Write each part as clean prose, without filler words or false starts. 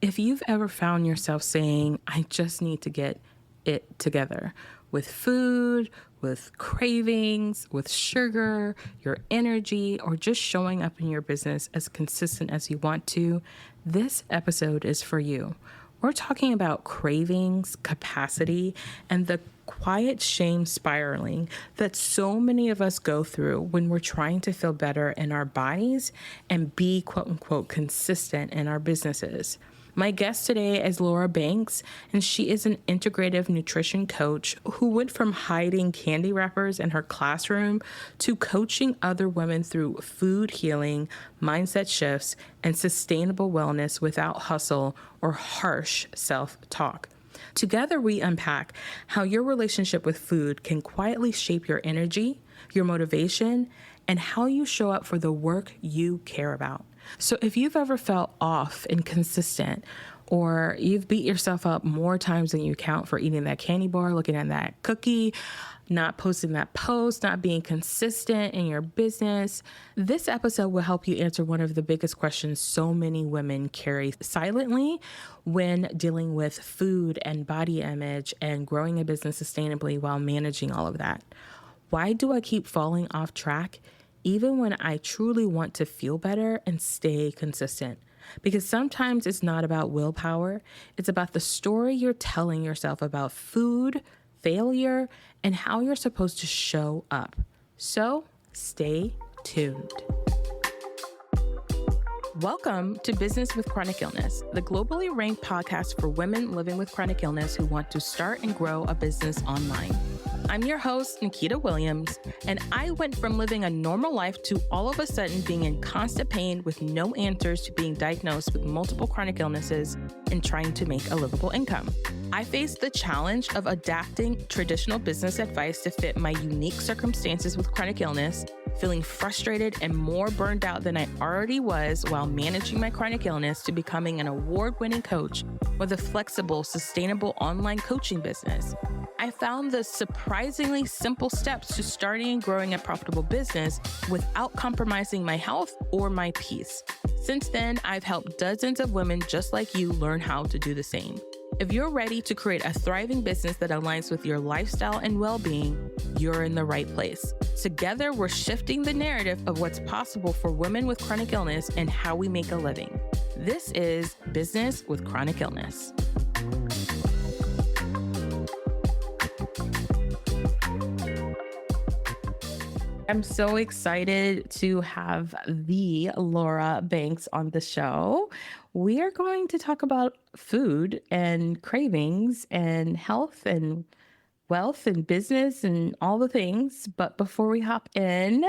If you've ever found yourself saying, I just need to get it together with food, with cravings, with sugar, your energy, or just showing up in your business as consistent as you want to, this episode is for you. We're talking about cravings, capacity, and the quiet shame spiraling that so many of us go through when we're trying to feel better in our bodies and be quote unquote consistent in our businesses. My guest today is Laura Banks, and she is an integrative nutrition coach who went from hiding candy wrappers in her classroom to coaching other women through food healing, mindset shifts, and sustainable wellness without hustle or harsh self-talk. Together, we unpack how your relationship with food can quietly shape your energy, your motivation, and how you show up for the work you care about. So if you've ever felt off, inconsistent, or you've beat yourself up more times than you count for eating that candy bar, looking at that cookie, not posting that post, not being consistent in your business, this episode will help you answer one of the biggest questions so many women carry silently when dealing with food and body image and growing a business sustainably while managing all of that. Why do I keep falling off track even when I truly want to feel better and stay consistent? Because sometimes it's not about willpower. It's about the story you're telling yourself about food, failure, and how you're supposed to show up. So stay tuned. Welcome to Business with Chronic Illness, the globally ranked podcast for women living with chronic illness who want to start and grow a business online. I'm your host, Nikita Williams, and I went from living a normal life to all of a sudden being in constant pain with no answers to being diagnosed with multiple chronic illnesses and trying to make a livable income. I faced the challenge of adapting traditional business advice to fit my unique circumstances with chronic illness, feeling frustrated and more burned out than I already was while managing my chronic illness, to becoming an award-winning coach with a flexible, sustainable online coaching business. I found the surprisingly simple steps to starting and growing a profitable business without compromising my health or my peace. Since then, I've helped dozens of women just like you learn how to do the same. If you're ready to create a thriving business that aligns with your lifestyle and well-being, you're in the right place. Together, we're shifting the narrative of what's possible for women with chronic illness and how we make a living. This is Business with Chronic Illness. I'm so excited to have the Laura Banks on the show. We are going to talk about food and cravings and health and wealth and business and all the things. But before we hop in,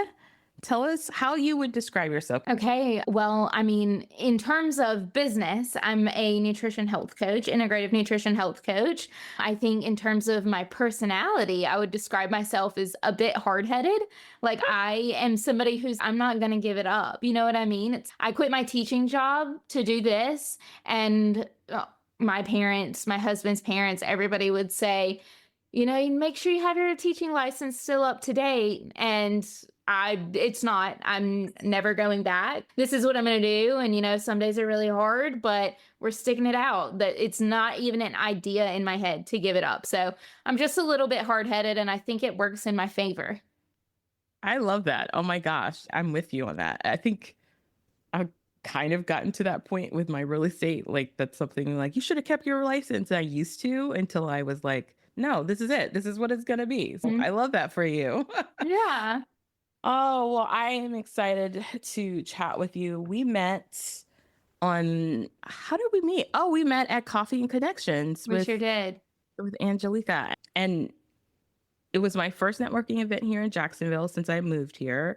tell us how you would describe yourself. Okay. Well, in terms of business, I'm a nutrition health coach, integrative nutrition health coach. I think in terms of my personality, I would describe myself as a bit hard-headed. Like I am somebody I'm not going to give it up. You know what I mean? I quit my teaching job to do this. And my parents, my husband's parents, everybody would say, make sure you have your teaching license still up to date. And it's not. I'm never going back. This is what I'm going to do. And, some days are really hard, but we're sticking it out. That it's not even an idea in my head to give it up. So I'm just a little bit hard-headed, and I think it works in my favor. I love that. Oh my gosh. I'm with you on that. I think I've kind of gotten to that point with my real estate. Like that's something like you should have kept your license. I used to until I was like, no, this is it. This is what it's going to be. So I love that for you. Yeah. Oh, well, I am excited to chat with you. We met how did we meet? Oh, we met at Coffee and Connections. We sure did. With Angelica. And it was my first networking event here in Jacksonville since I moved here.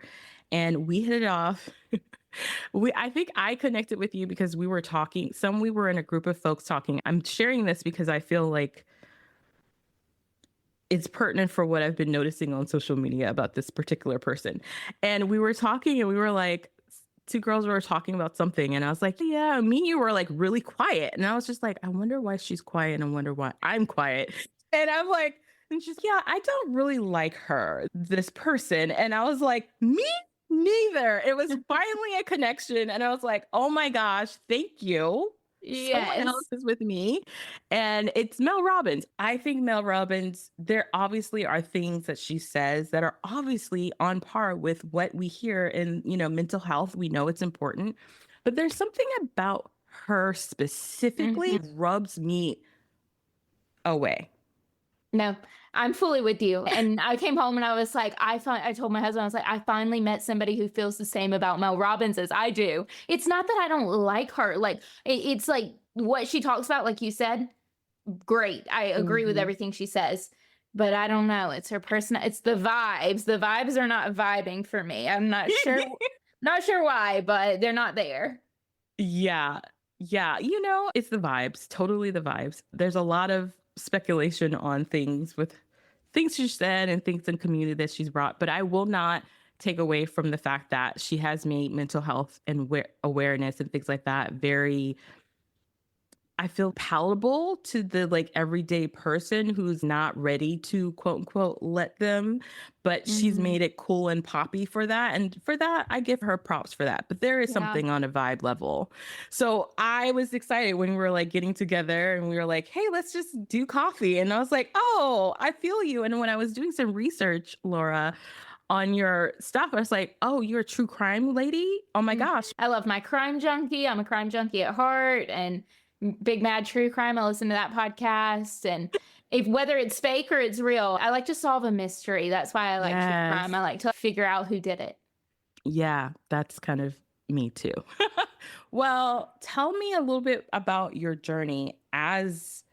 And we hit it off. I think I connected with you because we were talking. We were in a group of folks talking. I'm sharing this because I feel like it's pertinent for what I've been noticing on social media about this particular person. And we were talking and we were like, two girls were talking about something. And I was like, yeah, me and you were like really quiet. And I was just like, I wonder why she's quiet and I wonder why I'm quiet. And I'm like, and she's, yeah, I don't really like her, this person. And I was like, me neither. It was finally a connection. And I was like, oh my gosh, thank you Someone else Yes. is with me, and it's Mel Robbins. I think Mel Robbins, there obviously are things that she says that are obviously on par with what we hear in, mental health. We know it's important, but there's something about her specifically Mhm. rubs me away. No, I'm fully with you. And I came home and I was like, I told my husband, I was like, I finally met somebody who feels the same about Mel Robbins as I do. It's not that I don't like her. Like, it's like what she talks about, like you said, great. I agree with Mhm. everything she says. But I don't know. It's her person. It's the vibes. The vibes are not vibing for me. I'm not sure why, but they're not there. Yeah. Yeah. It's the vibes, totally the vibes. There's a lot of speculation on things with things she said and things in community that she's brought, but I will not take away from the fact that she has made mental health and awareness and things like that very, I feel, palatable to the like everyday person who's not ready to quote unquote let them, but she's Mhm. made it cool and poppy for that. And for that, I give her props for that. But there is Yeah. something on a vibe level. So I was excited when we were like getting together and we were like, hey, let's just do coffee. And I was like, oh, I feel you. And when I was doing some research, Laura, on your stuff, I was like, oh, you're a true crime lady? Oh my Mhm. gosh. I love my crime junkie. I'm a crime junkie at heart and big mad true crime. I listen to that podcast and if whether it's fake or it's real, I like to solve a mystery. That's why I like true crime. Yes. I like to figure out who did it. Yeah, that's kind of me too. Well, tell me a little bit about your journey as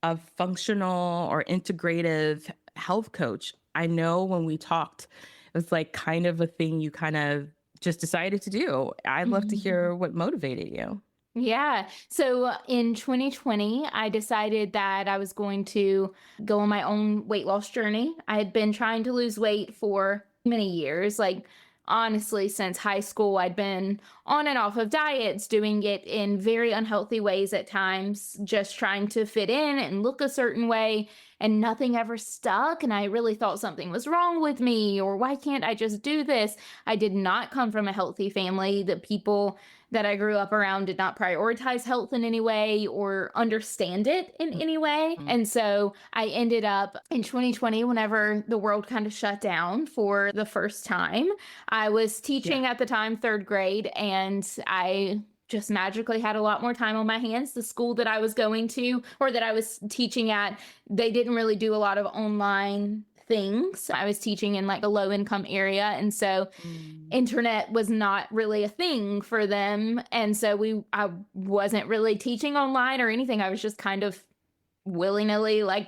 a functional or integrative health coach. I know when we talked, it was like kind of a thing you kind of just decided to do. I'd love to hear what motivated you. Yeah. So in 2020, I decided that I was going to go on my own weight loss journey. I had been trying to lose weight for many years. Like, honestly, since high school, I'd been on and off of diets, doing it in very unhealthy ways at times, just trying to fit in and look a certain way. And nothing ever stuck. And I really thought something was wrong with me, or why can't I just do this? I did not come from a healthy family. The people that I grew up around did not prioritize health in any way or understand it in any way. Mhm. And so I ended up in 2020, whenever the world kind of shut down for the first time, I was Yeah. teaching at the time, third grade, and I just magically had a lot more time on my hands. The school that I was going to or that I was teaching at, they didn't really do a lot of online things. I was teaching in like a low income area. And so Mm. internet was not really a thing for them, and so I wasn't really teaching online or anything. I was just kind of willy-nilly like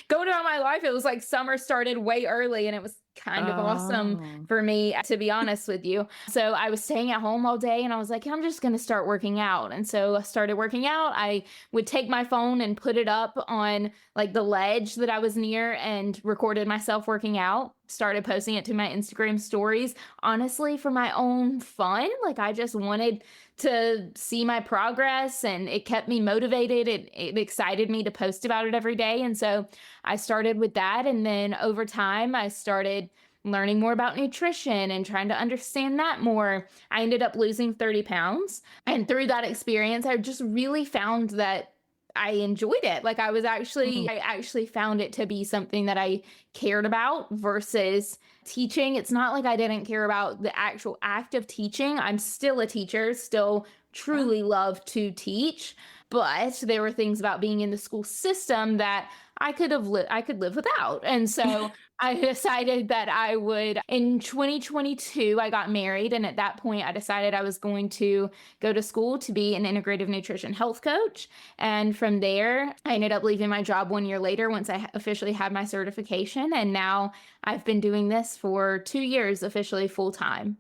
going about my life. It was like summer started way early and it was kind of awesome Oh. for me, to be honest with you. So I was staying at home all day and I was like, I'm just going to start working out. And so I started working out. I would take my phone and put it up on like the ledge that I was near and recorded myself working out. Started posting it to my Instagram stories, honestly, for my own fun. Like, I just wanted to see my progress and it kept me motivated. It excited me to post about it every day. And so I started with that. And then over time, I started learning more about nutrition and trying to understand that more. I ended up losing 30 pounds. And through that experience, I just really found that I enjoyed it. Like, Mm. I actually found it to be something that I cared about versus teaching. It's not like I didn't care about the actual act of teaching. I'm still a teacher, still Yeah. truly love to teach, but there were things about being in the school system that I could live without. And so I decided that I would in 2022 I got married, and at that point I decided I was going to go to school to be an integrative nutrition health coach. And from there, I ended up leaving my job 1 year later once I officially had my certification. And now I've been doing this for 2 years officially full time.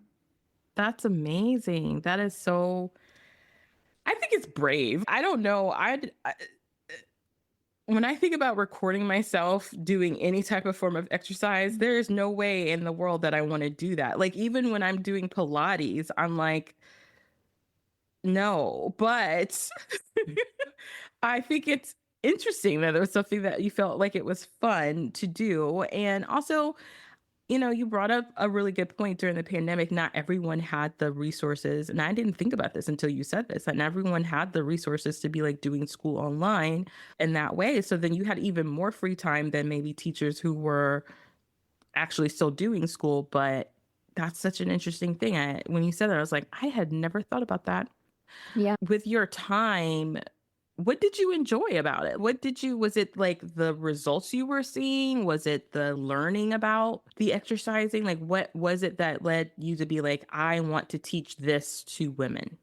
That's amazing. That is so, I think it's brave. I don't know. When I think about recording myself doing any type of form of exercise, there is no way in the world that I want to do that. Like, even when I'm doing Pilates, I'm like, no. But I think it's interesting that there was something that you felt like it was fun to do. And also, You brought up a really good point during the pandemic. Not everyone had the resources. And I didn't think about this until you said this. And everyone had the resources to be like doing school online in that way. So then you had even more free time than maybe teachers who were actually still doing school. But that's such an interesting thing. When you said that, I was like, I had never thought about that. Yeah. With your time, what did you enjoy about it? Was it like the results you were seeing? Was it the learning about the exercising? Like, what was it that led you to be like, I want to teach this to women?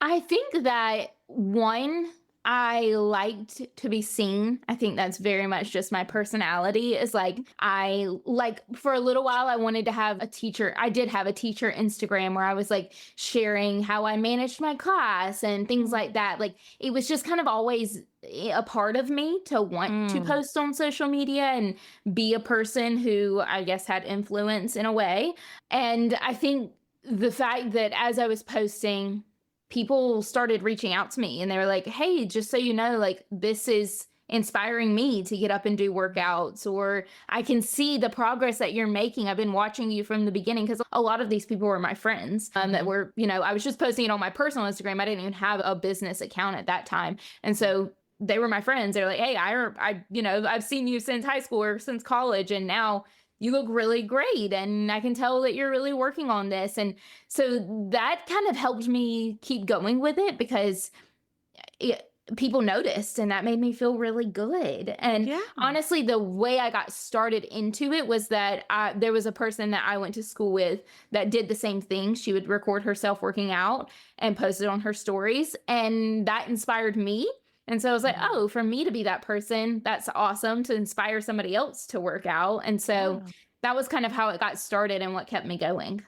I think that one, I liked to be seen. I think that's very much just my personality. Is like I like for a little while I wanted to have a teacher. I did have a teacher Instagram where I was like sharing how I managed my class and things like that. Like it was just kind of always a part of me to want to Mm, post on social media and be a person who I guess had influence in a way. And I think the fact that as I was posting, people started reaching out to me and they were like, "Hey, just so you know, like this is inspiring me to get up and do workouts, or I can see the progress that you're making. I've been watching you from the beginning." Because a lot of these people were my friends that mhm. were, I was just posting it on my personal Instagram. I didn't even have a business account at that time. And so they were my friends. They're like, "Hey, I've seen you since high school or since college, and now you look really great. And I can tell that you're really working on this." And so that kind of helped me keep going with it because people noticed and that made me feel really good. And Yeah. honestly, the way I got started into it was that there was a person that I went to school with that did the same thing. She would record herself working out and post it on her stories. And that inspired me. And so I was like, Mhm. oh, for me to be that person, that's awesome to inspire somebody else to work out. And so Yeah. that was kind of how it got started and what kept me going.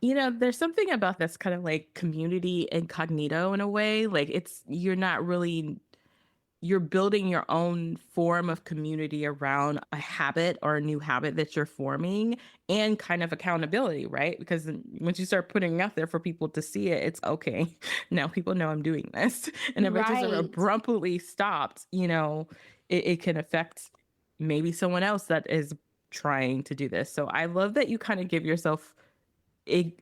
There's something about that's kind of like community incognito in a way. Like you're not really you're building your own form of community around a habit or a new habit that you're forming and kind of accountability, right? Because then once you start putting it out there for people to see it, it's okay. Now people know I'm doing this. And if I just Right. abruptly stopped, it can affect maybe someone else that is trying to do this. So I love that you kind of give yourself a,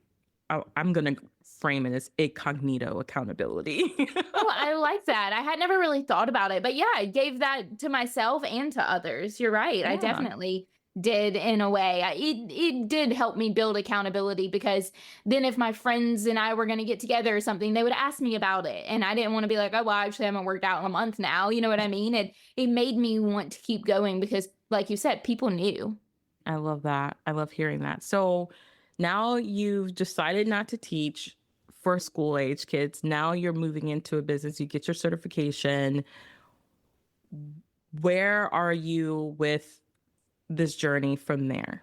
I'm going to frame it as incognito accountability. Oh, I like that. I had never really thought about it, but yeah, I gave that to myself and to others. You're right. I Yeah. definitely did in a way. It did help me build accountability because then if my friends and I were going to get together or something, they would ask me about it, and I didn't want to be like, "Oh, well, I actually haven't worked out in a month now." You know what I mean? It made me want to keep going because, like you said, people knew. I love that. I love hearing that. So now you've decided not to teach for school age kids. Now you're moving into a business, you get your certification. Where are you with this journey from there?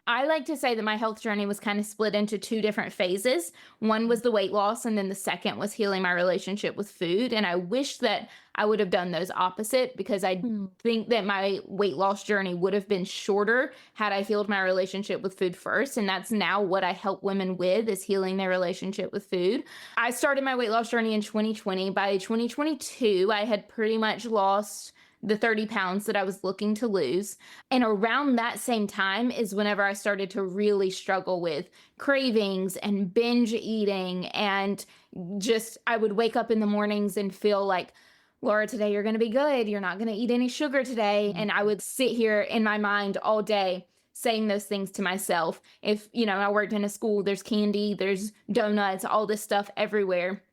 I like to say that my health journey was kind of split into two different phases. One was the weight loss, and then the second was healing my relationship with food. And I wish that I would have done those opposite because I Mm. think that my weight loss journey would have been shorter had I healed my relationship with food first. And that's now what I help women with is healing their relationship with food. I started my weight loss journey in 2020. By 2022, I had pretty much lost the 30 pounds that I was looking to lose. And around that same time is whenever I started to really struggle with cravings and binge eating. And just, I would wake up in the mornings and feel like, "Laura, today you're going to be good. You're not going to eat any sugar today." Mm. And I would sit here in my mind all day saying those things to myself. If, I worked in a school, there's candy, there's donuts, all this stuff everywhere.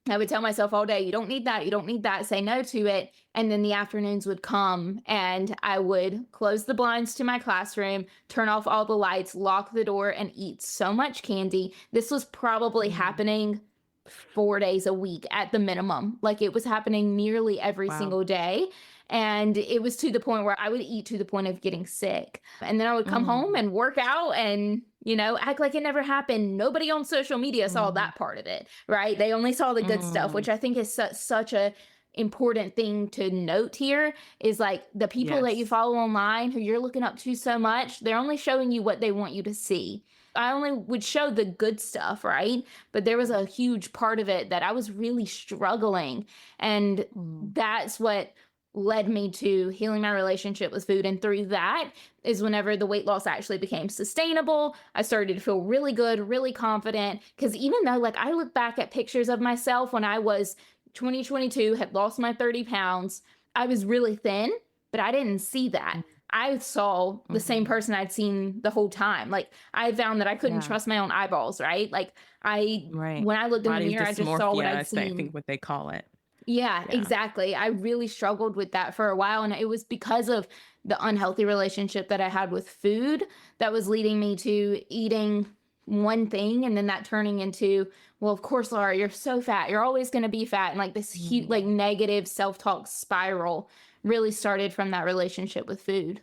I would tell myself all day, "You don't need that. You don't need that." Say no to it. And then the afternoons would come and I would close the blinds to my classroom, turn off all the lights, lock the door, and eat so much candy. This was probably Mm. happening 4 days a week at the minimum. Like it was happening nearly every Wow. single day. And it was to the point where I would eat to the point of getting sick. And then I would come home Mm. and work out and, act like it never happened. Nobody on social media saw Mm. that part of it, right? They only saw the good stuff, Mm. which I think is such a important thing to note here is like the people that you Yes. follow online who you're looking up to so much, they're only showing you what they want you to see. I only would show the good stuff, right? But there was a huge part of it that I was really struggling. And Mm. that's what led me to healing my relationship with food. And through that is whenever the weight loss actually became sustainable. I started to feel really good, really confident. Because even though, like, I look back at pictures of myself when I was 2022, had lost my 30 pounds, I was really thin, but I didn't see that. I saw the same Mhm. person I'd seen the whole time. Like, I found that I couldn't Yeah, trust my own eyeballs, right? Like, right. when I looked in the Body mirror, I just saw what dysmorphia I'd is, I seen. think, what they call it. Yeah, Yeah. exactly. I really struggled with that for a while. And it was because of the unhealthy relationship that I had with food that was leading me to eating one thing and then that turning into, well, of course, Laura, you're so fat. You're always going to be fat. And like this huge, like Mhm. negative self talk spiral really started from that relationship with food.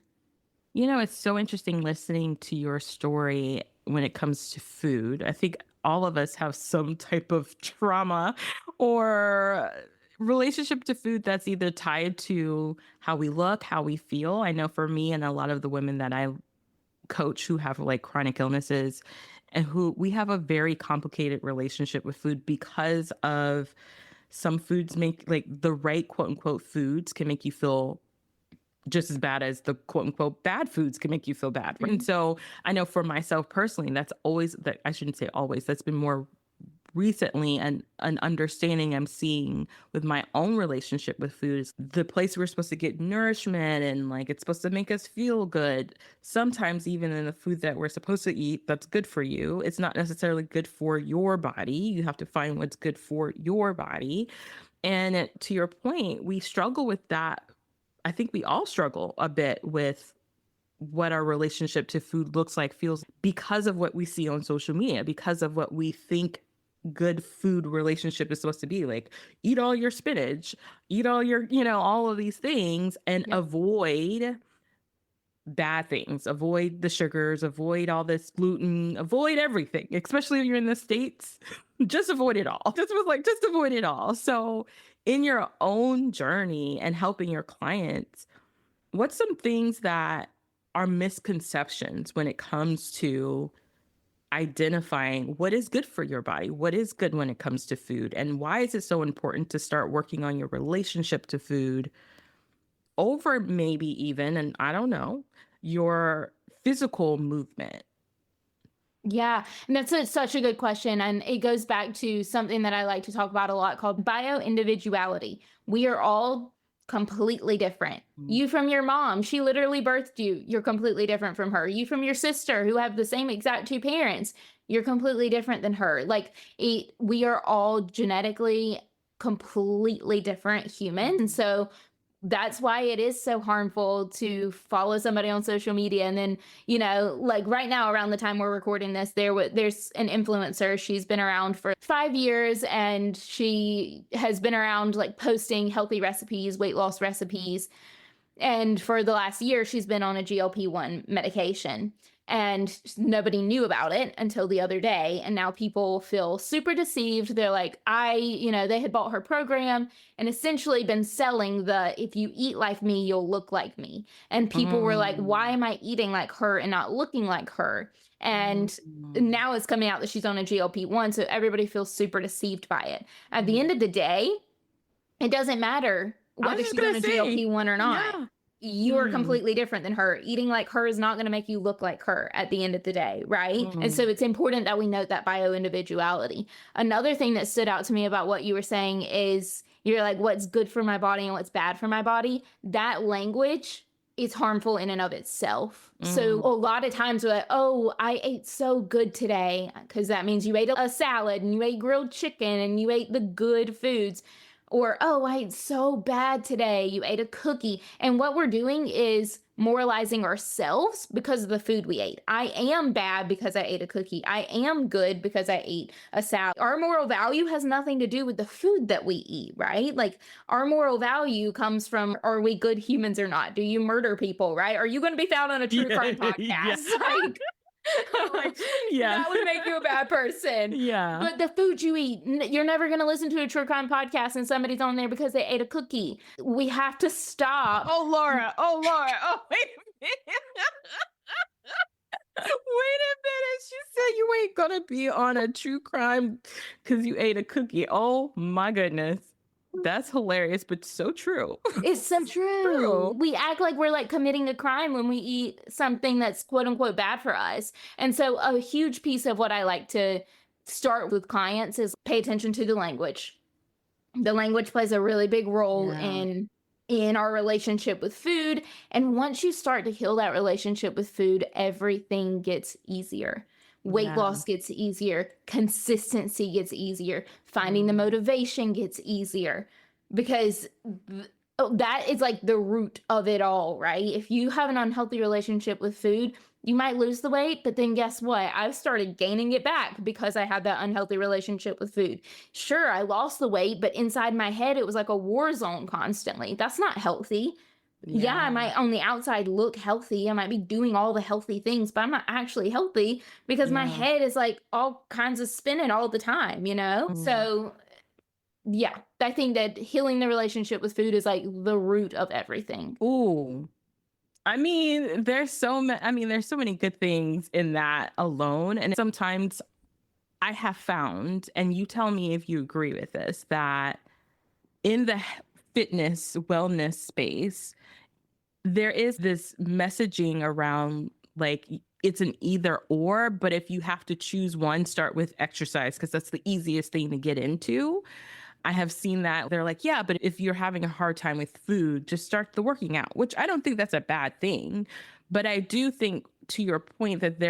It's so interesting listening to your story when it comes to food. I think all of us have some type of trauma or relationship to food that's either tied to how we look, how we feel. I know for me and a lot of the women that I coach who have like chronic illnesses and who we have a very complicated relationship with food because of some foods make like the right quote unquote foods can make you feel just as bad as the quote unquote bad foods can make you feel bad. Right? And Mhm. so I know for myself personally, that's always that I shouldn't say always, that's been more recently and an understanding I'm seeing with my own relationship with food is the place we're supposed to get nourishment and like it's supposed to make us feel good. Sometimes even in the food that we're supposed to eat that's good for you, it's not necessarily good for your body. You have to find what's good for your body. And to your point, we struggle with that. I think we all struggle a bit with what our relationship to food looks like, feels because of what we see on social media, because of what we think good food relationship is supposed to be like. Eat all your spinach, eat all your, all of these things and Yep. avoid bad things, avoid the sugars, avoid all this gluten, avoid everything, especially when you're in the States. Just avoid it all. This was like, just avoid it all. So, in your own journey and helping your clients, what's some things that are misconceptions when it comes to identifying what is good for your body? What is good when it comes to food? And why is it so important to start working on your relationship to food over maybe even, and I don't know, your physical movement? Yeah, and that's such a good question. And it goes back to something that I like to talk about a lot called bio individuality. We are all completely different. Mm. You from your mom, she literally birthed you. You're completely different from her. You from your sister, who have the same exact two parents, you're completely different than her. Like, we are all genetically completely different humans. And Mhm. so that's why it is so harmful to follow somebody on social media and then, like right now around the time we're recording this, there's an influencer. She's been around for 5 years and she has been around like posting healthy recipes, weight loss recipes, and for the last year, she's been on a GLP-1 medication. And nobody knew about it until the other day. And now people feel super deceived. They're like, they had bought her program and essentially been selling if you eat like me, you'll look like me. And people were like, why Mm. am I eating like her and not looking like her? And Mm. now it's coming out that she's on a GLP-1. So everybody feels super deceived by it. At the Mm. end of the day, it doesn't matter I was whether just she's on gonna a say, GLP-1 or not. yeah. You are Mm. completely different than her. Eating like her is not going to make you look like her at the end of the day, right? And so Mm. it's important that we note that bio individuality. Another thing that stood out to me about what you were saying is you're like, what's good for my body and what's bad for my body. That language is harmful in and of itself. So Mm. a lot of times we're like, oh, I ate so good today, because that means you ate a salad and you ate grilled chicken and you ate the good foods. Or, oh, I ate so bad today. You ate a cookie. And what we're doing is moralizing ourselves because of the food we ate. I am bad because I ate a cookie. I am good because I ate a salad. Our moral value has nothing to do with the food that we eat, right? Like, our moral value comes from, are we good humans or not? Do you murder people, right? Are you going to be found on a true Yeah, crime yeah. podcast? Like, Like, yeah. that would make you a bad person. Yeah. But the food you eat, you're never going to listen to a true crime podcast and somebody's on there because they ate a cookie. We have to stop. Oh, Laura. Oh, Laura. Oh, wait a minute. Wait a minute. She said you ain't gonna be on a true crime because you ate a cookie. Oh my goodness. That's hilarious, but so true. It's so true. True. We act like we're like committing a crime when we eat something that's quote unquote bad for us. And so a huge piece of what I like to start with clients is pay attention to the language. The language plays a really big role Yeah. in our relationship with food, and once you start to heal that relationship with food, everything gets easier. Weight Yeah. loss gets easier, consistency gets easier, finding the Mm. motivation gets easier because that is like the root of it all, right? If you have an unhealthy relationship with food, you might lose the weight, but then guess what? I've started gaining it back because I had that unhealthy relationship with food. Sure, I lost the weight, but inside my head, it was like a war zone constantly. That's not healthy. Yeah, I Yeah. might on the outside look healthy. I might be doing all the healthy things, but I'm not actually healthy because my Yeah. head is like all kinds of spinning all the time, you know? Mm. So, yeah, I think that healing the relationship with food is like the root of everything. Ooh. There's so many good things in that alone. And sometimes I have found, and you tell me if you agree with this, that in the fitness wellness space, there is this messaging around like it's an either or, but if you have to choose one, start with exercise because that's the easiest thing to get into. I have seen that they're like, yeah, but if you're having a hard time with food, just start the working out, which I don't think that's a bad thing. But I do think to your point that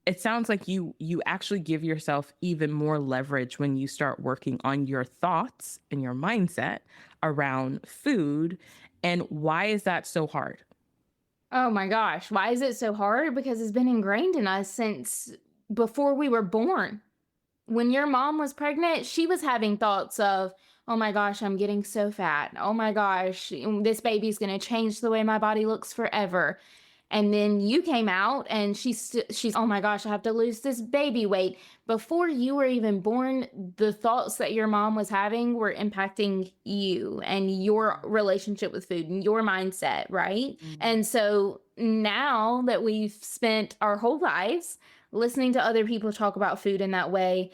it sounds like you actually give yourself even more leverage when you start working on your thoughts and your mindset around food. And why is that so hard? Oh my gosh, why is it so hard? Because it's been ingrained in us since before we were born. When your mom was pregnant, she was having thoughts of, oh my gosh, I'm getting so fat. Oh my gosh, this baby's going to change the way my body looks forever. And then you came out and she's, oh my gosh, I have to lose this baby weight. Before you were even born, the thoughts that your mom was having were impacting you and your relationship with food and your mindset, right? Mm. And so now that we've spent our whole lives listening to other people talk about food in that way,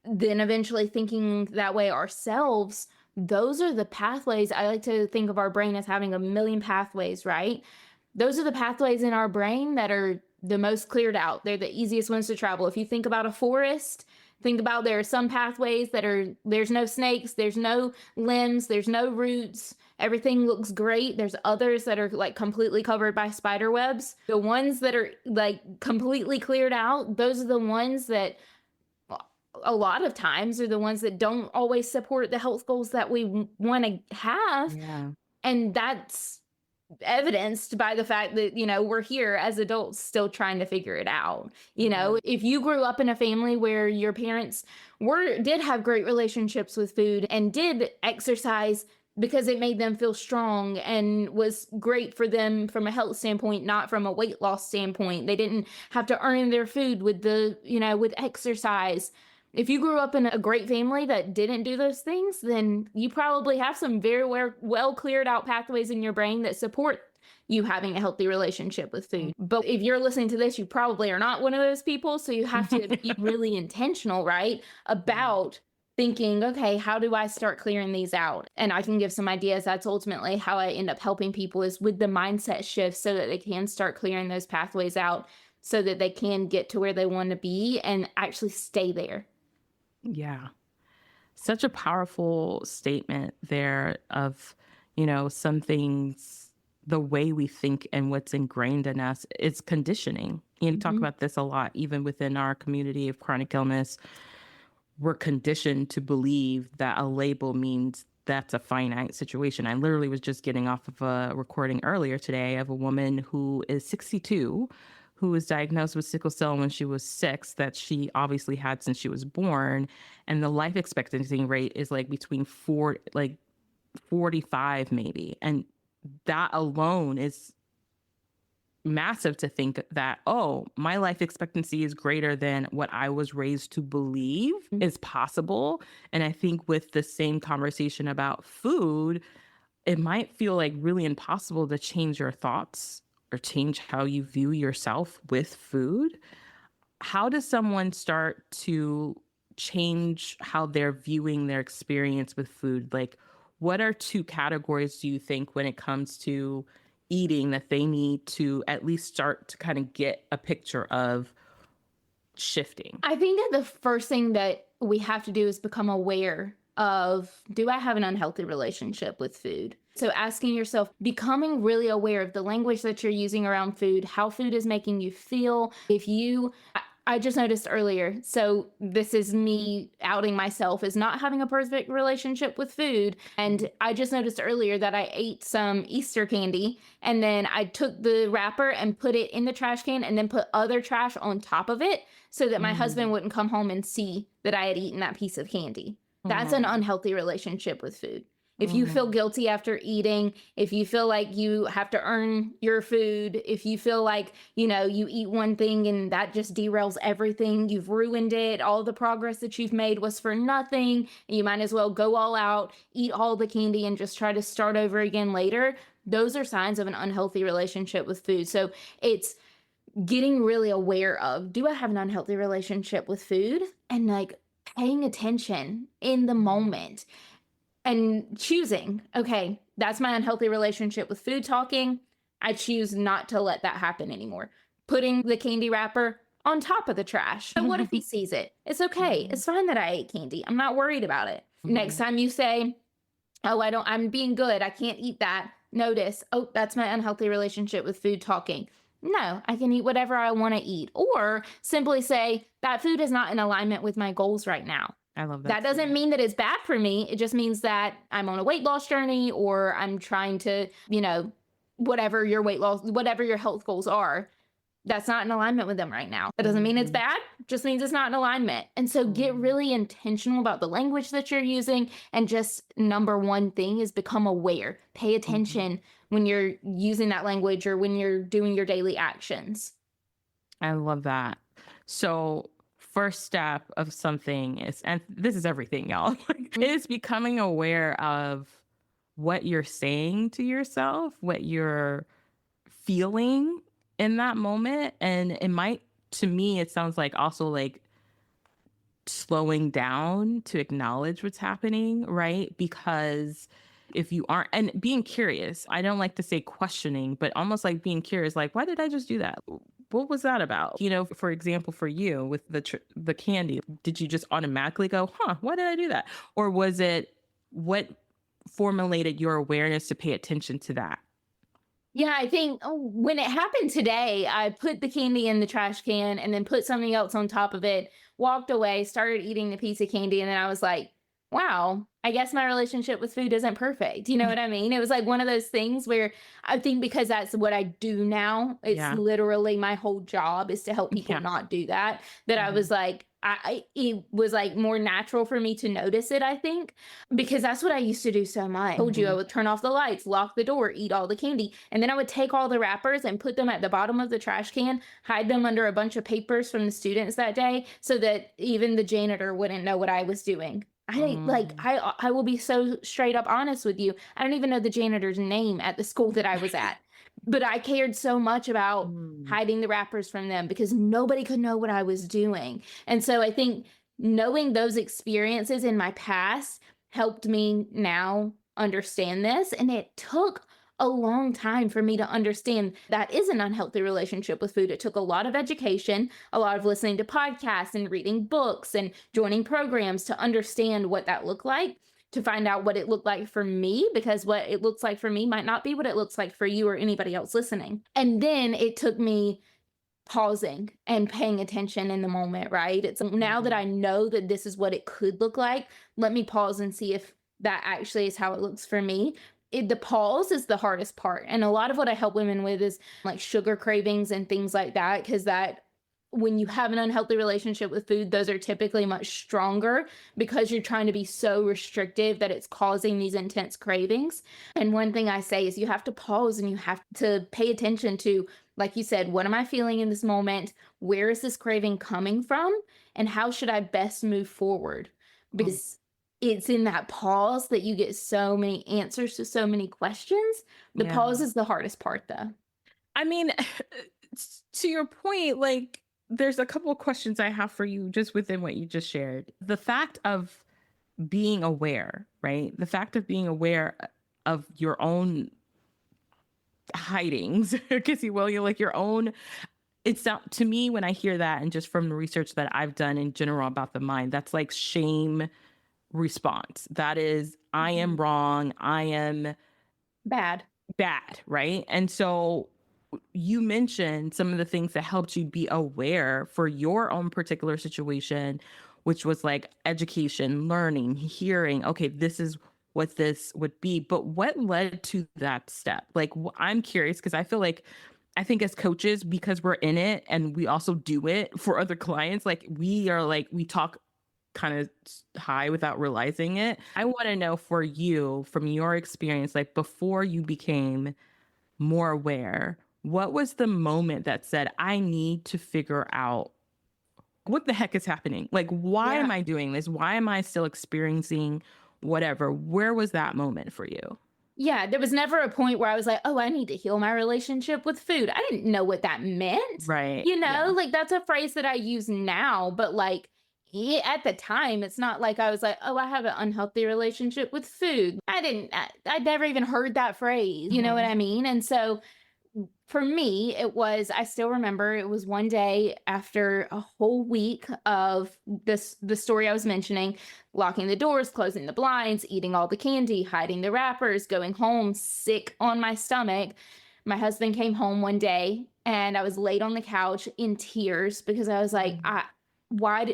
then eventually thinking that way ourselves, those are the pathways. I like to think of our brain as having a million pathways, right? Those are the pathways in our brain that are the most cleared out. They're the easiest ones to travel. If you think about a forest, think about there are some pathways that are there's no snakes, there's no limbs, there's no roots. Everything looks great. There's others that are like completely covered by spider webs. The ones that are like completely cleared out, those are the ones that a lot of times are the ones that don't always support the health goals that we want to have. Yeah. And that's evidenced by the fact that, we're here as adults still trying to figure it out. Yeah. If you grew up in a family where your parents did have great relationships with food and did exercise because it made them feel strong and was great for them from a health standpoint, not from a weight loss standpoint. They didn't have to earn their food with exercise. If you grew up in a great family that didn't do those things, then you probably have some very well cleared out pathways in your brain that support you having a healthy relationship with food. But if you're listening to this, you probably are not one of those people. So you have to be really intentional, right? Yeah. About thinking, okay, how do I start clearing these out? And I can give some ideas. That's ultimately how I end up helping people is with the mindset shift so that they can start clearing those pathways out so that they can get to where they want to be and actually stay there. Yeah. Such a powerful statement there of, some things, the way we think and what's ingrained in us is conditioning. You talk Mhm. about this a lot, even within our community of chronic illness. We're conditioned to believe that a label means that's a finite situation. I literally was just getting off of a recording earlier today of a woman who is 62 who was diagnosed with sickle cell when she was 6 that she obviously had since she was born, and the life expectancy rate is like between 45 maybe. And that alone is massive to think that, oh, my life expectancy is greater than what I was raised to believe is possible. And I think with the same conversation about food, it might feel like really impossible to change your thoughts or change how you view yourself with food. How does someone start to change how they're viewing their experience with food? Like, what are two categories do you think when it comes to eating that they need to at least start to kind of get a picture of shifting? I think that the first thing that we have to do is become aware of, do I have an unhealthy relationship with food? So asking yourself, becoming really aware of the language that you're using around food, how food is making you feel. If you I just noticed earlier, so this is me outing myself as not having a perfect relationship with food. And I just noticed earlier that I ate some Easter candy and then I took the wrapper and put it in the trash can and then put other trash on top of it so that my husband Mm, wouldn't come home and see that I had eaten that piece of candy. That's an mm, unhealthy relationship with food. If you feel mm, guilty after eating, if you feel like you have to earn your food, if you feel like, you eat one thing and that just derails everything, you've ruined it, all the progress that you've made was for nothing, and you might as well go all out, eat all the candy, and just try to start over again later. Those are signs of an unhealthy relationship with food. So it's getting really aware of, do I have an unhealthy relationship with food? And like paying attention in the mm, moment and choosing, okay, that's my unhealthy relationship with food talking. I choose not to let that happen anymore. Putting the candy wrapper on top of the trash. So what if he sees it? It's okay. mm, It's fine that I ate candy. I'm not worried about it. Next mm. time you say, oh, I'm being good, I can't eat that. Notice, oh, that's my unhealthy relationship with food talking. No, I can eat whatever I want to eat. Or simply say, that food is not in alignment with my goals right now. I love that That doesn't too. mean that it's bad for me. It just means that I'm on a weight loss journey or I'm trying to, whatever your weight loss, whatever your health goals are, that's not in alignment with them right now. That doesn't mean it's Mhm, bad, just means it's not in alignment. And so get mm, really intentional about the language that you're using. And just number one thing is become aware. Pay mhm. attention when you're using that language or when you're doing your daily actions. I love that. So, first step of something is, and this is everything, y'all, like, is becoming aware of what you're saying to yourself, what you're feeling in that moment. And it might, to me, it sounds like also like slowing down to acknowledge what's happening, right? Because if you aren't, and being curious, I don't like to say questioning, but almost like being curious, like, why did I just do that? What was that about? For example, for you with the candy, did you just automatically go, huh, why did I do that? Or was it what formulated your awareness to pay attention to that? Yeah, I think when it happened today, I put the candy in the trash can and then put something else on top of it, walked away, started eating the piece of candy, and then I was like, wow, I guess my relationship with food isn't perfect. You know what I mean? It was like one of those things where I think because that's what I do now, it's Yeah. literally my whole job is to help people Yeah. not do that. That I Mhm. was like, it was like more natural for me to notice it, I think, because that's what I used to do so much. I told you I Mhm. would turn off the lights, lock the door, eat all the candy, and then I would take all the wrappers and put them at the bottom of the trash can, hide them under a bunch of papers from the students that day so that even the janitor wouldn't know what I was doing. Mm. I will be so straight up honest with you. I don't even know the janitor's name at the school that I was at. But I cared so much about Mm. hiding the wrappers from them because nobody could know what I was doing. And so I think knowing those experiences in my past helped me now understand this. And it took a long time for me to understand that is an unhealthy relationship with food. It took a lot of education, a lot of listening to podcasts and reading books and joining programs to understand what that looked like, to find out what it looked like for me, because what it looks like for me might not be what it looks like for you or anybody else listening. And then it took me pausing and paying attention in the moment, right? It's now that I Mhm. know that this is what it could look like, let me pause and see if that actually is how it looks for me. The pause is the hardest part. And a lot of what I help women with is like sugar cravings and things like that, because that when you have an unhealthy relationship with food, those are typically much stronger because you're trying to be so restrictive that it's causing these intense cravings. And one thing I say is you have to pause and you have to pay attention to, like you said, what am I feeling in this moment? Where is this craving coming from? And how should I best move forward? Mm. Because it's in that pause that you get so many answers to so many questions. The Yeah. pause is the hardest part, though. I mean, to your point, like, there's a couple of questions I have for you just within what you just shared. The fact of being aware, right? The fact of being aware of your own hidings, because you will, you're like your own. It's not to me when I hear that, and just from the research that I've done in general about the mind, that's like shame response. That is, I am Mhm. wrong. I am Bad. bad, right? And so you mentioned some of the things that helped you be aware for your own particular situation, which was like education, learning, hearing, okay, this is what this would be. But what led to that step? Like, I'm curious because I feel like I think as coaches, because we're in it and we also do it for other clients, like we are like, we talk kind of high without realizing it. I want to know for you, from your experience, like before you became more aware, what was the moment that said, I need to figure out what the heck is happening? Like, why am Yeah. I doing this? Why am I still experiencing whatever? Where was that moment for you? Yeah, there was never a point where I was like, "Oh, I need to heal my relationship with food." I didn't know what that meant. Right. Yeah. Like that's a phrase that I use now, but like at the time, it's not like I was like, "Oh, I have an unhealthy relationship with food." I'd never even heard that phrase. You know what Mhm. I mean? And so for me, it was, I still remember it was one day after a whole week of the story I was mentioning, locking the doors, closing the blinds, eating all the candy, hiding the wrappers, going home sick on my stomach. My husband came home one day and I was laid on the couch in tears because I was like, Mhm.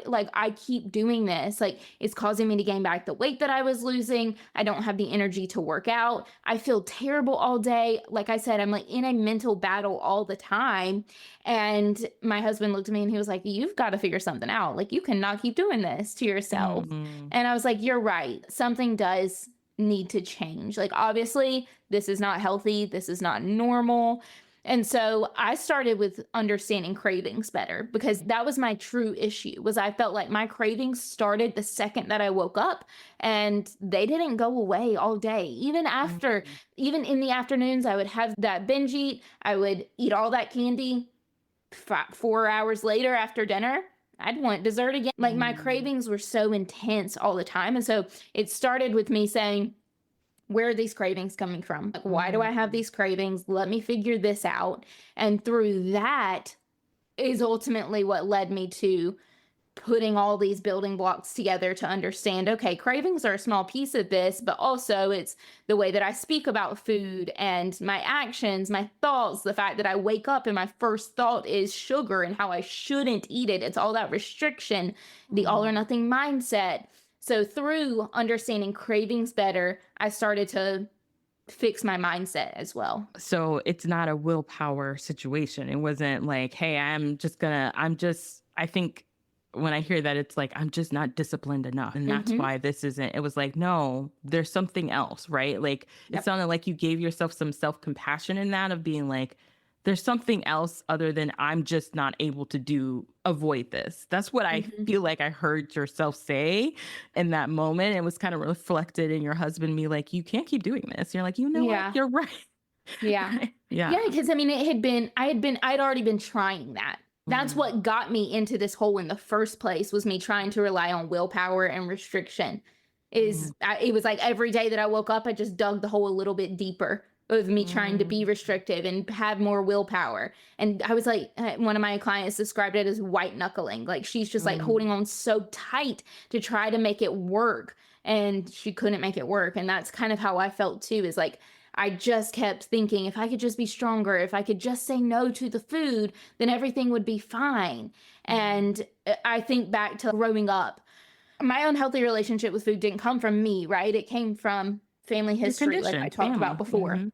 like I keep doing this, like it's causing me to gain back the weight that I was losing. I don't have the energy to work out. I feel terrible all day. Like I said, I'm like in a mental battle all the time. And my husband looked at me and he was like, you've got to figure something out, like you cannot keep doing this to yourself. Mhm. And I was like, you're right, something does need to change. Like obviously this is not healthy, this is not normal. And so I started with understanding cravings better because that was my true issue. Was I felt like my cravings started the second that I woke up and they didn't go away all day. Even after, Mhm. even in the afternoons I would have that binge eat, I would eat all that candy. 4 hours later after dinner, I'd want dessert again. Like my Mhm. cravings were so intense all the time. And so it started with me saying, where are these cravings coming from? Like, why do I have Mhm. these cravings? Let me figure this out. And through that is ultimately what led me to putting all these building blocks together to understand, okay, cravings are a small piece of this, but also it's the way that I speak about food and my actions, my thoughts, the fact that I wake up and my first thought is sugar and how I shouldn't eat it. It's all that restriction, the all or Mhm. nothing mindset. So through understanding cravings better, I started to fix my mindset as well. So it's not a willpower situation. It wasn't like, hey, I think when I hear that, it's like, I'm just not disciplined enough. And that's Hmm. why this isn't, it was like, no, there's something else, right? Like it Yep. sounded like you gave yourself some self compassion in that of being like, there's something else other than I'm just not able to avoid this. That's what I Hmm. feel like I heard yourself say in that moment. It was kind of reflected in your husband, me like, you can't keep doing this. You're like, you know what? Yeah. You're right. Yeah. Right. Yeah. Yeah, because I mean, I'd already been trying that. That's Mhm. what got me into this hole in the first place was me trying to rely on willpower and restriction. Mhm. It was like every day that I woke up, I just dug the hole a little bit deeper of me trying to be Mhm. restrictive and have more willpower. And I was like, one of my clients described it as white knuckling. Like she's just like holding Mhm. on so tight to try to make it work. And she couldn't make it work. And that's kind of how I felt too, is like, I just kept thinking if I could just be stronger, if I could just say no to the food, then everything would be fine. Mhm. And I think back to growing up. My unhealthy relationship with food didn't come from me, right? It came from family Your history, like I condition, talked about family. before. Mhm.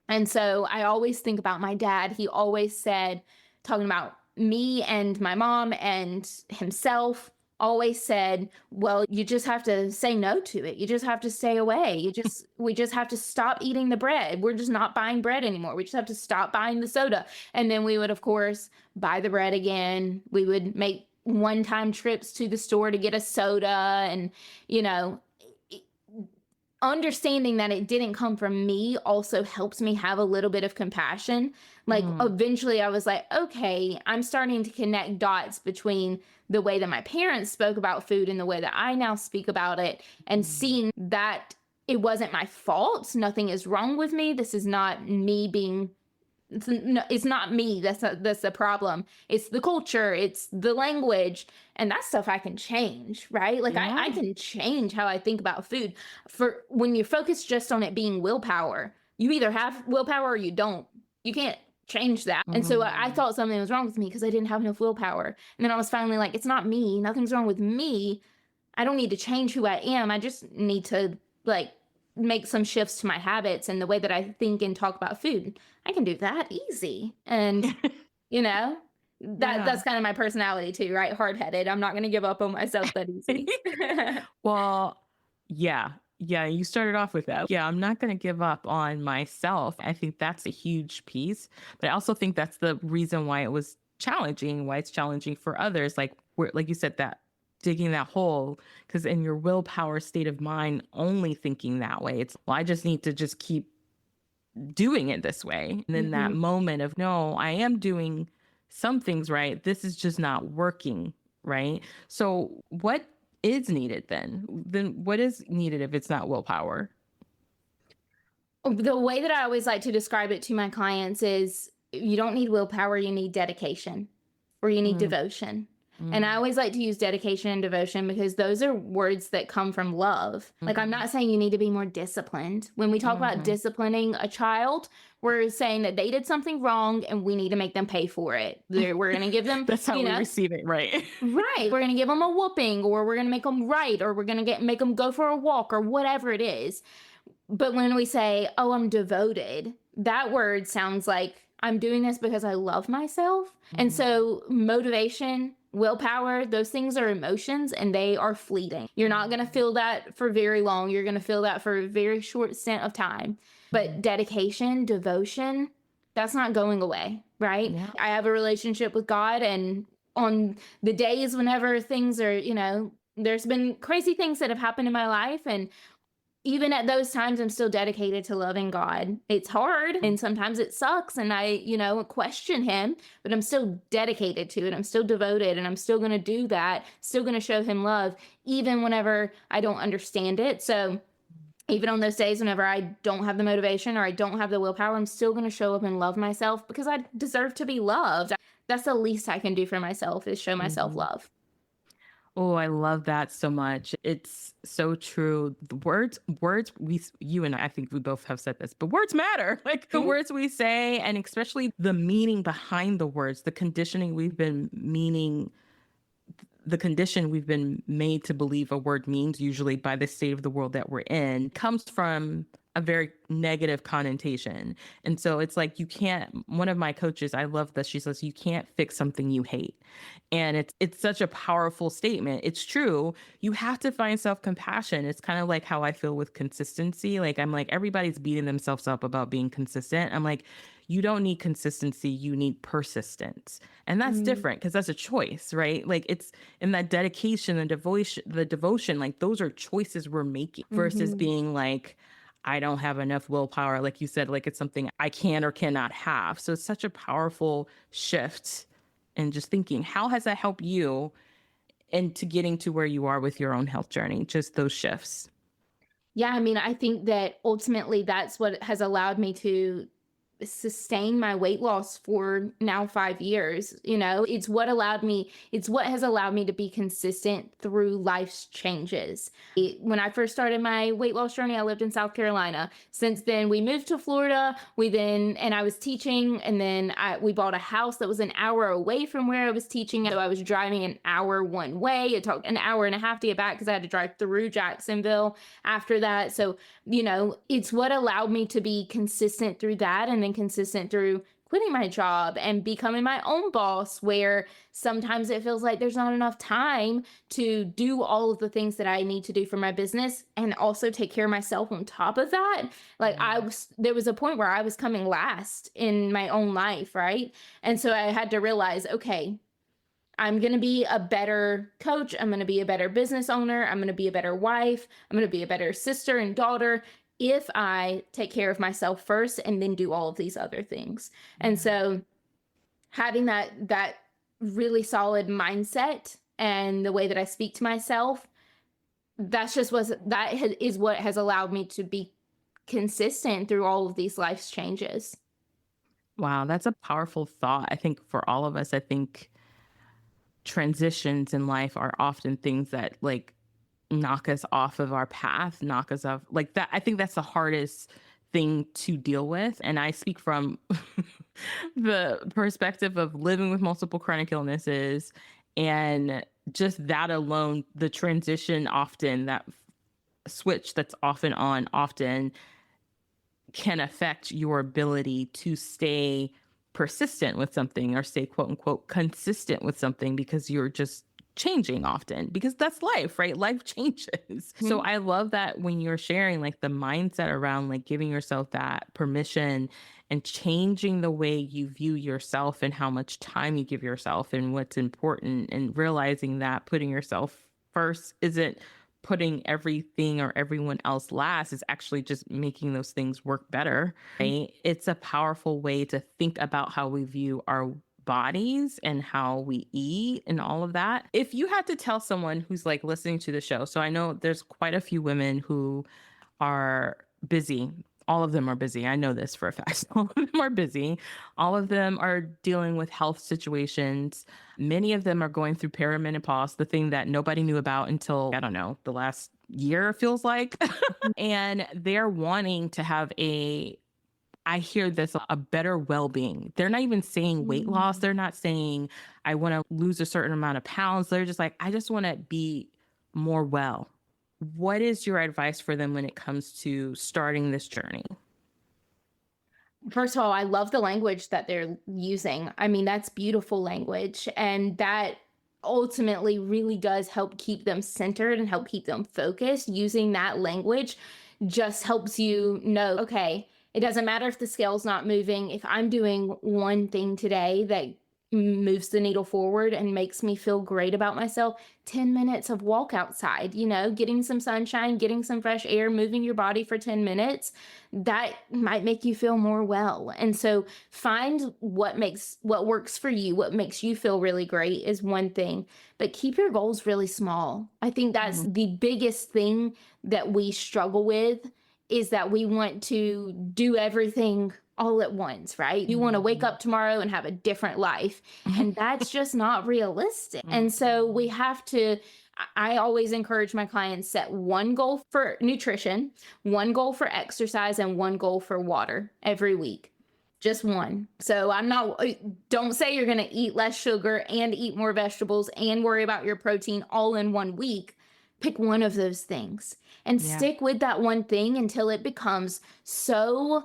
And so I always think about my dad. He always said, talking about me and my mom and himself, always said, well, you just have to say no to it. You just have to stay away. We just have to stop eating the bread. We're just not buying bread anymore. We just have to stop buying the soda. And then we would, of course, buy the bread again. We would make one time trips to the store to get a soda. And, you know, understanding that it didn't come from me also helps me have a little bit of compassion. Like Mm, eventually I was like, okay, I'm starting to connect dots between the way that my parents spoke about food and the way that I now speak about it, and mm, seeing that it wasn't my fault. Nothing is wrong with me. This is not me being it's not me that's the problem. It's the culture, it's the language, and that stuff I can change, right? Like I yeah. can change how I think about food. For when you focus just on it being willpower, you either have willpower or you don't. You can't change that. And so I Mm, thought something was wrong with me because I didn't have enough willpower. And then I was finally like, it's not me, nothing's wrong with me. I don't need to change who I am. I just need to like make some shifts to my habits and the way that I think and talk about food. I can do that easy. And you know, yeah. that's kind of my personality too, right? Hard-headed. I'm not going to give up on myself that easy. Well, yeah. Yeah, you started off with that. Yeah, I'm not going to give up on myself. I think that's a huge piece, but I also think that's the reason why it was challenging, why it's challenging for others. Like like you said, that digging that hole, because in your willpower state of mind, only thinking that way, it's well, I just need to just keep doing it this way. And then that Mhm. moment of no, I am doing some things right. This is just not working, right? So what is needed then? Then what is needed if it's not willpower? The way that I always like to describe it to my clients is you don't need willpower, you need dedication or you need Mm, devotion. And I mm, always like to use dedication and devotion because those are words that come from love. Like, I'm mhm, not saying you need to be more disciplined. When we talk about mhm. disciplining a child, we're saying that they did something wrong and we need to make them pay for it. We're going to give them, That's how you we know, receive it, right? right. We're going to give them a whooping or we're going to make them right or we're going to make them go for a walk or whatever it is. But when we say, "Oh, I'm devoted," that word sounds like I'm doing this because I love myself. And Mhm, so motivation, willpower, those things are emotions and they are fleeting. You're not going to mhm, feel that for very long. You're going to feel that for a very short stint of time. mhm. But dedication, devotion, that's not going away, right? Yeah. I have a relationship with God, and on the days whenever things are, there's been crazy things that have happened in my life, and even at those times, I'm still dedicated to loving God. It's hard and sometimes it sucks and I, question him, but I'm still dedicated to it. I'm still devoted and I'm still going to do that, still going to show him love, even whenever I don't understand it. So, even on those days whenever I don't have the motivation or I don't have the willpower, I'm still going to show up and love myself because I deserve to be loved. That's the least I can do for myself is show myself Mhm. love. Oh, I love that so much. It's so true. The words you and I think we both have said this, but words matter. Like the Mhm. words we say, and especially the meaning behind the words, the conditioning we've been meaning the condition we've been made to believe a word means, usually by the state of the world that we're in, comes from a very negative connotation. And so it's like you can't one of my coaches, I love this. She says you can't fix something you hate. And it's such a powerful statement. It's true. You have to find self-compassion. It's kind of like how I feel with consistency. Like I'm like everybody's beating themselves up about being consistent. I'm like you don't need consistency, you need persistence. And that's Mm, different because that's a choice, right? Like it's in that dedication and devotion, like those are choices we're making versus mhm. being like, I don't have enough willpower. Like you said, like it's something I can or cannot have. So it's such a powerful shift. And just thinking, how has that helped you into getting to where you are with your own health journey? Just those shifts. Yeah, I mean, I think that ultimately that's what has allowed me to sustain my weight loss for now 5 years. It's what has allowed me to be consistent through life's changes. When I first started my weight loss journey, I lived in South Carolina. Since then, we moved to Florida. And I was teaching, and then we bought a house that was an hour away from where I was teaching. So I was driving an hour one way. It took an hour and a half to get back because I had to drive through Jacksonville after that. So, it's what allowed me to be consistent through that and then consistent through quitting my job and becoming my own boss, where sometimes it feels like there's not enough time to do all of the things that I need to do for my business and also take care of myself on top of that. Like, Mm, there was a point where I was coming last in my own life, right? And so I had to realize, okay, I'm going to be a better coach. I'm going to be a better business owner. I'm going to be a better wife. I'm going to be a better sister and daughter if I take care of myself first and then do all of these other things. And Yeah. so having that really solid mindset and the way that I speak to myself, that's just was is what has allowed me to be consistent through all of these life's changes. Wow, that's a powerful thought. I think for all of us, I think transitions in life are often things that like knock us off of our path, knock us off like that. I think that's the hardest thing to deal with. And I speak from the perspective of living with multiple chronic illnesses and just that alone, the transition often, that switch that's often on, often can affect your ability to stay persistent with something or stay quote unquote consistent with something because you're just changing often because that's life, right? Life changes. So Mhm. I love that when you're sharing like the mindset around like giving yourself that permission and changing the way you view yourself and how much time you give yourself and what's important and realizing that putting yourself first isn't putting everything or everyone else last, is actually just making those things work better, right? It's a powerful way to think about how we view our bodies and how we eat and all of that. If you had to tell someone who's like listening to the show, so I know there's quite a few women who are busy. All of them are busy. I know this for a fact. All of them are busy. All of them are dealing with health situations. Many of them are going through perimenopause, the thing that nobody knew about until, I don't know, the last year feels like. And they're wanting to have I hear this, a better well being. They're not even saying weight loss. Mm. They're not saying, I want to lose a certain amount of pounds. They're just like, I just want to be more well. What is your advice for them when it comes to starting this journey? First of all, I love the language that they're using. I mean, that's beautiful language. And that ultimately really does help keep them centered and help keep them focused. Using that language just helps you know, okay, it doesn't matter if the scale's not moving. If I'm doing one thing today that moves the needle forward and makes me feel great about myself, 10 minutes of walk outside, getting some sunshine, getting some fresh air, moving your body for 10 minutes, that might make you feel more well. And so find what works for you, what makes you feel really great is one thing, but keep your goals really small. I think that's Mhm. the biggest thing that we struggle with, is that we want to do everything all at once, right? You want to wake Mhm. up tomorrow and have a different life. And that's just not realistic. And so we Mhm. have to, I always encourage my clients, set one goal for nutrition, one goal for exercise, and one goal for water every week. Just one. So don't say you're going to eat less sugar and eat more vegetables and worry about your protein all in one week. Pick one of those things and Yeah. stick with that one thing until it becomes so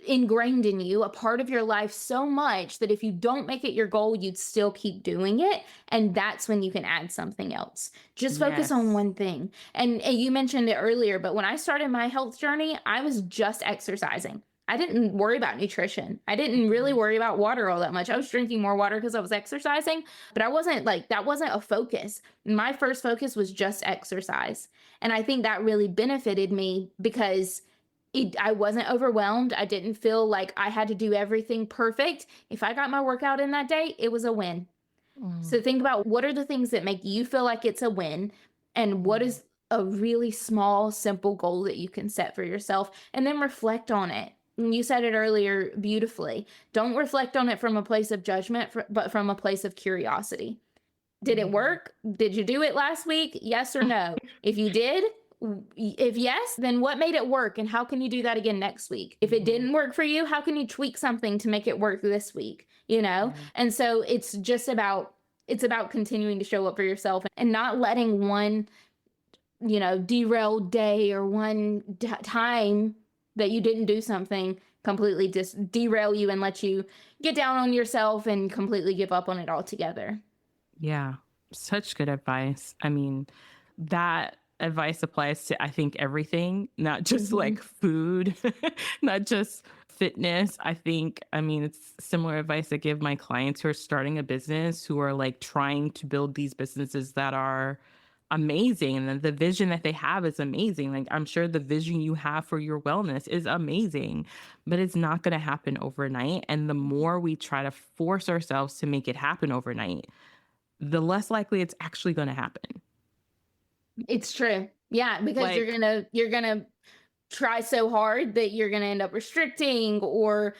ingrained in you, a part of your life so much that if you don't make it your goal, you'd still keep doing it. And that's when you can add something else. Just focus on Yes. one thing. And you mentioned it earlier, but when I started my health journey, I was just exercising. I didn't worry about nutrition. I didn't really Mhm. worry about water all that much. I was drinking more water because I was exercising, but I wasn't like, that wasn't a focus. My first focus was just exercise. And I think that really benefited me because I wasn't overwhelmed. I didn't feel like I had to do everything perfect. If I got my workout in that day, it was a win. Mm. So think about, what are the things that make you feel like it's a win, and what Mm. is a really small, simple goal that you can set for yourself, and then reflect on it. And you said it earlier beautifully. Don't reflect on it from a place of judgment, but from a place of curiosity. Did it Mhm. work? Did you do it last week? Yes or no? If you did, if yes, then what made it work and how can you do that again next week? If it Mhm. didn't work for you, how can you tweak something to make it work this week? Yeah. And so it's about continuing to show up for yourself and not letting one, derailed day or one time that you didn't do something completely just derail you and let you get down on yourself and completely give up on it altogether. Yeah, such good advice. I mean, that advice applies to, I think, everything, not just like Mhm. food, not just fitness. I mean, it's similar advice I give my clients who are starting a business, who are like trying to build these businesses that are amazing. And then the vision that they have is amazing. Like, I'm sure the vision you have for your wellness is amazing, but it's not going to happen overnight. And the more we try to force ourselves to make it happen overnight, the less likely it's actually going to happen. It's true. Yeah, because Like, you're gonna try so hard that you're gonna end up restricting or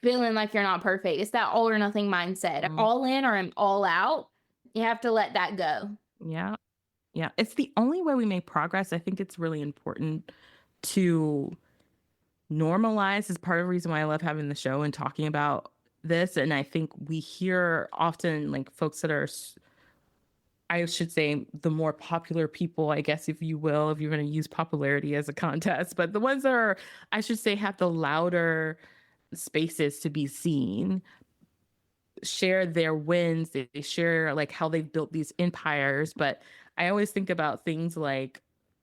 feeling like you're not perfect. It's that all or nothing mindset. mm, All in or I'm all out. You have to let that go. yeah, yeah. It's the only way we make progress. I think it's really important to normalize, is part of the reason why I love having the show and talking about this. And I think we hear often like folks that are, I should say, the more popular people, I guess, if you will, if you're going to use popularity as a contest, but the ones that are, I should say, have the louder spaces to be seen, share their wins. They share like how they've built these empires. But I always think about things like,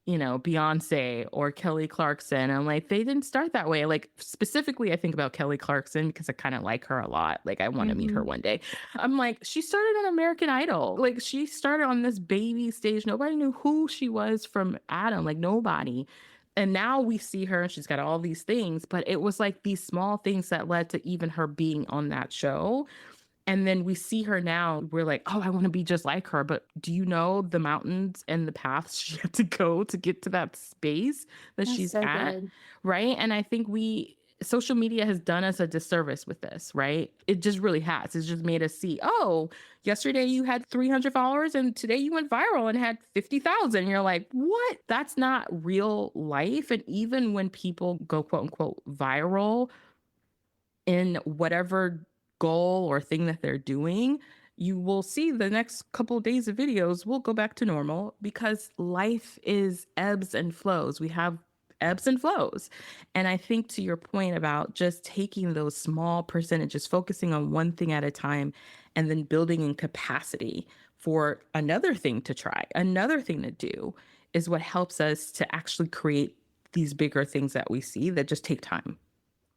Beyonce or Kelly Clarkson. I'm like, they didn't start that way. Like, specifically, I think about Kelly Clarkson because I kind of like her a lot. Like, I want to meet her Mhm. one day. I'm like, she started on American Idol. Like, she started on this baby stage. Nobody knew who she was from Adam, like, nobody. And now we see her and she's got all these things, but it was like these small things that led to even her being on that show. And then we see her now, we're like, oh, I want to be just like her. But do you know the mountains and the paths she had to go to get to that space that That's she's so at? good. Right. And I think social media has done us a disservice with this, right? It just really has. It's just made us see, oh, yesterday you had 300 followers and today you went viral and had 50,000. You're like, what? That's not real life. And even when people go quote unquote viral, in whatever goal or thing that they're doing, you will see the next couple of days of videos will go back to normal because life is ebbs and flows. We have ebbs and flows. And I think to your point about just taking those small percentages, focusing on one thing at a time, and then building in capacity for another thing to try, another thing to do, is what helps us to actually create these bigger things that we see that just take time.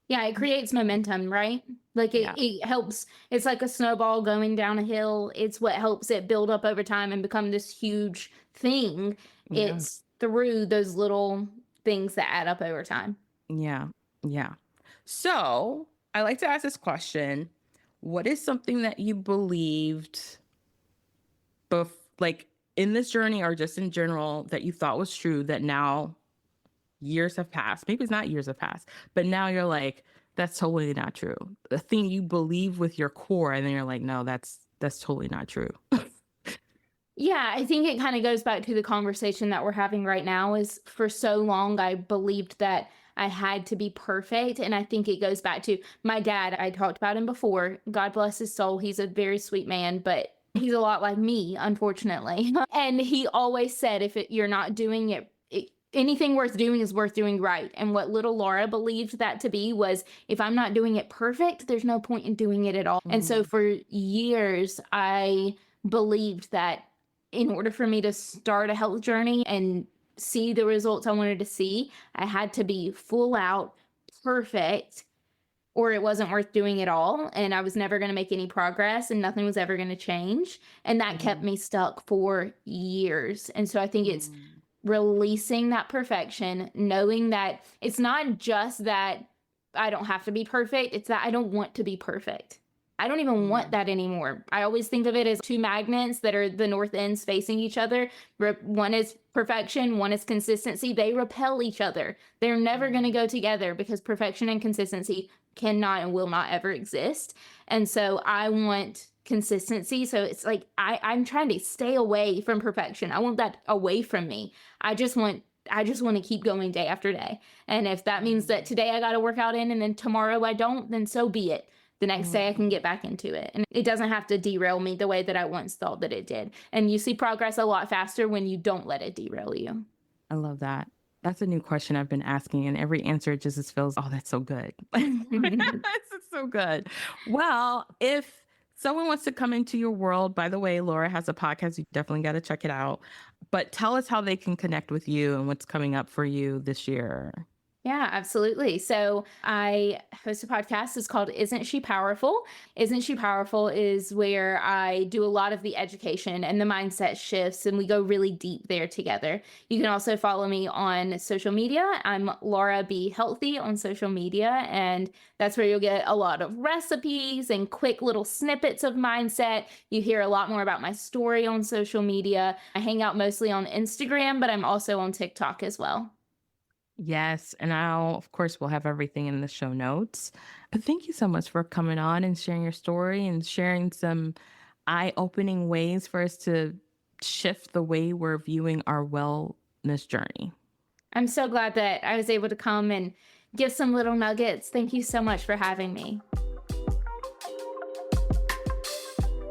Yeah, it creates momentum, right? Like Yeah. it helps. It's like a snowball going down a hill. It's what helps it build up over time and become this huge thing. Yeah. It's through those little things that add up over time. Yeah. Yeah. So I like to ask this question. What is something that you believed like in this journey or just in general that you thought was true that now years have passed? Maybe it's not years have passed, but now you're like, that's totally not true. The thing you believe with your core, and then you're like, no, that's totally not true. Yeah, I think it kind of goes back to the conversation that we're having right now is for so long I believed that I had to be perfect. And I think it goes back to my dad. I talked about him before. God bless his soul. He's a very sweet man, but he's a lot like me, unfortunately. And he always said, you're not doing anything worth doing is worth doing right. And what little Laura believed that to be was if I'm not doing it perfect, there's no point in doing it at all. And so Mm, for years, I believed that in order for me to start a health journey and see the results I wanted to see, I had to be full out perfect or it wasn't worth doing at all. And I was never going to make any progress and nothing was ever going to change. And that kept mhm, me stuck for years. And so I think it's mm, releasing that perfection, knowing that it's not just that I don't have to be perfect, it's that I don't want to be perfect. I don't even want mm, that anymore. I always think of it as two magnets that are the north ends facing each other. One is perfection, one is consistency. They repel each other. They're never going to mm, go together because perfection and consistency cannot and will not ever exist. And so I want consistency. So it's like I'm trying to stay away from perfection. I want that away from me. I just want to keep going day after day. And if that means that mm, today I got to work out in and then tomorrow I don't, then so be it. The next day I can mm. get back into it. And it doesn't have to derail me the way that I once thought that it did. And you see progress a lot faster when you don't let it derail you. I love that. That's a new question I've been asking, and every answer just feels, oh, that's so good. That's so good. Well, if someone wants to come into your world, by the way, Laura has a podcast. You definitely got to check it out. But tell us how they can connect with you and what's coming up for you this year. Yeah, absolutely. So I host a podcast. It's called Isn't She Powerful? Isn't She Powerful is where I do a lot of the education and the mindset shifts, and we go really deep there together. You can also follow me on social media. I'm Laura B. Healthy on social media, and that's where you'll get a lot of recipes and quick little snippets of mindset. You hear a lot more about my story on social media. I hang out mostly on Instagram, but I'm also on TikTok as well. Yes. And I'll, of course, we'll have everything in the show notes. But thank you so much for coming on and sharing your story and sharing some eye opening ways for us to shift the way we're viewing our wellness journey. I'm so glad that I was able to come and give some little nuggets. Thank you so much for having me.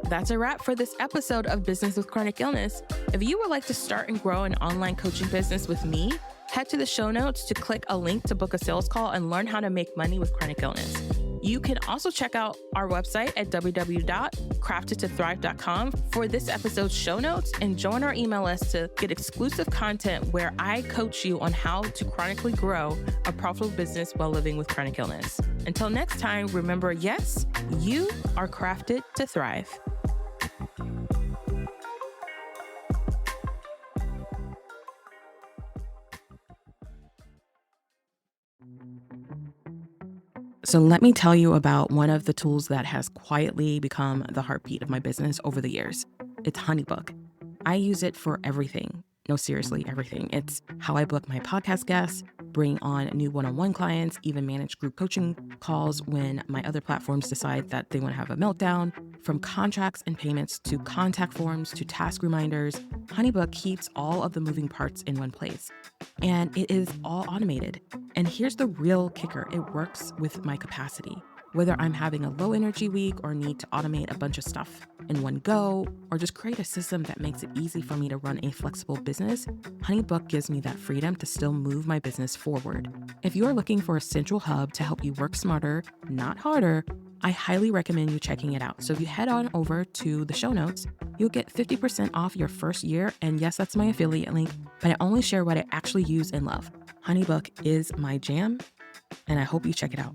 That's a wrap for this episode of Business with Chronic Illness. If you would like to start and grow an online coaching business with me, head to the show notes to click a link to book a sales call and learn how to make money with chronic illness. You can also check out our website at www.craftedtothrive.com for this episode's show notes and join our email list to get exclusive content where I coach you on how to chronically grow a profitable business while living with chronic illness. Until next time, remember, yes, you are crafted to thrive. So let me tell you about one of the tools that has quietly become the heartbeat of my business over the years. It's HoneyBook. I use it for everything. No, seriously, everything. It's how I book my podcast guests, bring on new one-on-one clients, even manage group coaching calls when my other platforms decide that they want to have a meltdown. From contracts and payments to contact forms to task reminders, HoneyBook keeps all of the moving parts in one place. And it is all automated. And here's the real kicker. It works with my capacity. Whether I'm having a low energy week or need to automate a bunch of stuff in one go, or just create a system that makes it easy for me to run a flexible business, HoneyBook gives me that freedom to still move my business forward. If you're looking for a central hub to help you work smarter, not harder, I highly recommend you checking it out. So if you head on over to the show notes, you'll get 50% off your first year. And yes, that's my affiliate link, but I only share what I actually use and love. HoneyBook is my jam, and I hope you check it out.